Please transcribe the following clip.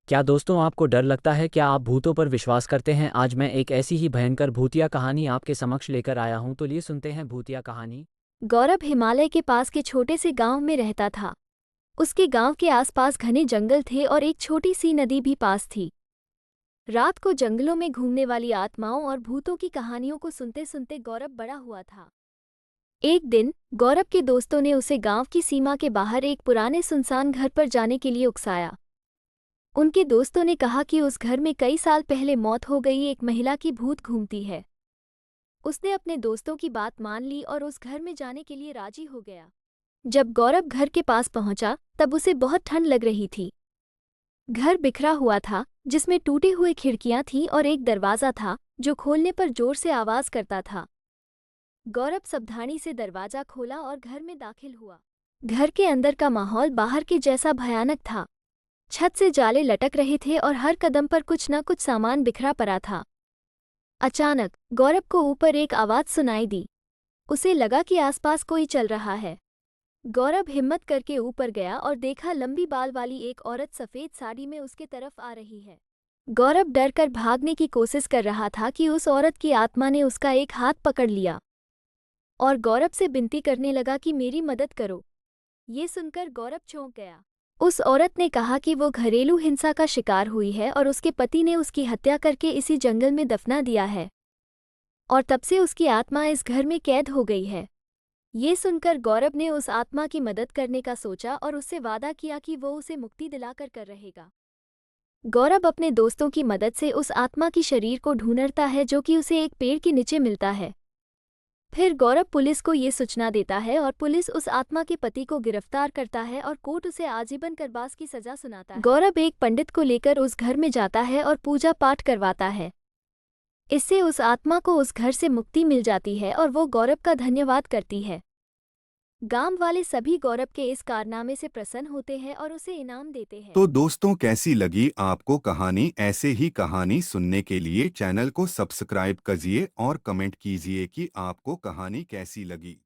क्या दोस्तों आपको डर लगता है? क्या आप भूतों पर विश्वास करते हैं? आज मैं एक ऐसी ही भयंकर भूतिया कहानी आपके समक्ष लेकर आया हूं, तो लिए सुनते हैं भूतिया कहानी। गौरव हिमालय के पास के छोटे से गांव में रहता था। उसके गांव के आसपास घने जंगल थे और एक छोटी सी नदी भी पास थी। रात को जंगलों में घूमने वाली आत्माओं और भूतों की कहानियों को सुनते सुनते गौरव बड़ा हुआ था। एक दिन गौरव के दोस्तों ने उसे गांव की सीमा के बाहर एक पुराने सुनसान घर पर जाने के लिए उकसाया। उनके दोस्तों ने कहा कि उस घर में कई साल पहले मौत हो गई एक महिला की भूत घूमती है। उसने अपने दोस्तों की बात मान ली और उस घर में जाने के लिए राजी हो गया। जब गौरव घर के पास पहुंचा तब उसे बहुत ठंड लग रही थी। घर बिखरा हुआ था, जिसमें टूटे हुए खिड़कियां थीं और एक दरवाज़ा था जो खोलने पर जोर से आवाज़ करता था। गौरव सावधानी से दरवाज़ा खोला और घर में दाखिल हुआ। घर के अंदर का माहौल बाहर के जैसा भयानक था। छत से जाले लटक रहे थे और हर कदम पर कुछ न कुछ सामान बिखरा पड़ा था। अचानक गौरव को ऊपर एक आवाज़ सुनाई दी। उसे लगा कि आसपास कोई चल रहा है। गौरव हिम्मत करके ऊपर गया और देखा लंबी बाल वाली एक औरत सफ़ेद साड़ी में उसके तरफ आ रही है। गौरव डर कर भागने की कोशिश कर रहा था कि उस औरत की आत्मा ने उसका एक हाथ पकड़ लिया और गौरव से विनती करने लगा कि मेरी मदद करो। ये सुनकर गौरव चौंक गया। उस औरत ने कहा कि वो घरेलू हिंसा का शिकार हुई है और उसके पति ने उसकी हत्या करके इसी जंगल में दफना दिया है और तब से उसकी आत्मा इस घर में कैद हो गई है। ये सुनकर गौरव ने उस आत्मा की मदद करने का सोचा और उससे वादा किया कि वो उसे मुक्ति दिलाकर कर रहेगा। गौरव अपने दोस्तों की मदद से उस आत्मा की शरीर को ढूंढता है जो कि उसे एक पेड़ के नीचे मिलता है। फिर गौरव पुलिस को ये सूचना देता है और पुलिस उस आत्मा के पति को गिरफ्तार करता है और कोर्ट उसे आजीवन कारावास की सजा सुनाता है। गौरव एक पंडित को लेकर उस घर में जाता है और पूजा पाठ करवाता है। इससे उस आत्मा को उस घर से मुक्ति मिल जाती है और वो गौरव का धन्यवाद करती है। गांव वाले सभी गौरव के इस कारनामे से प्रसन्न होते हैं और उसे इनाम देते हैं। तो दोस्तों, कैसी लगी आपको कहानी? ऐसे ही कहानी सुनने के लिए चैनल को सब्सक्राइब कीजिए और कमेंट कीजिए कि आपको कहानी कैसी लगी।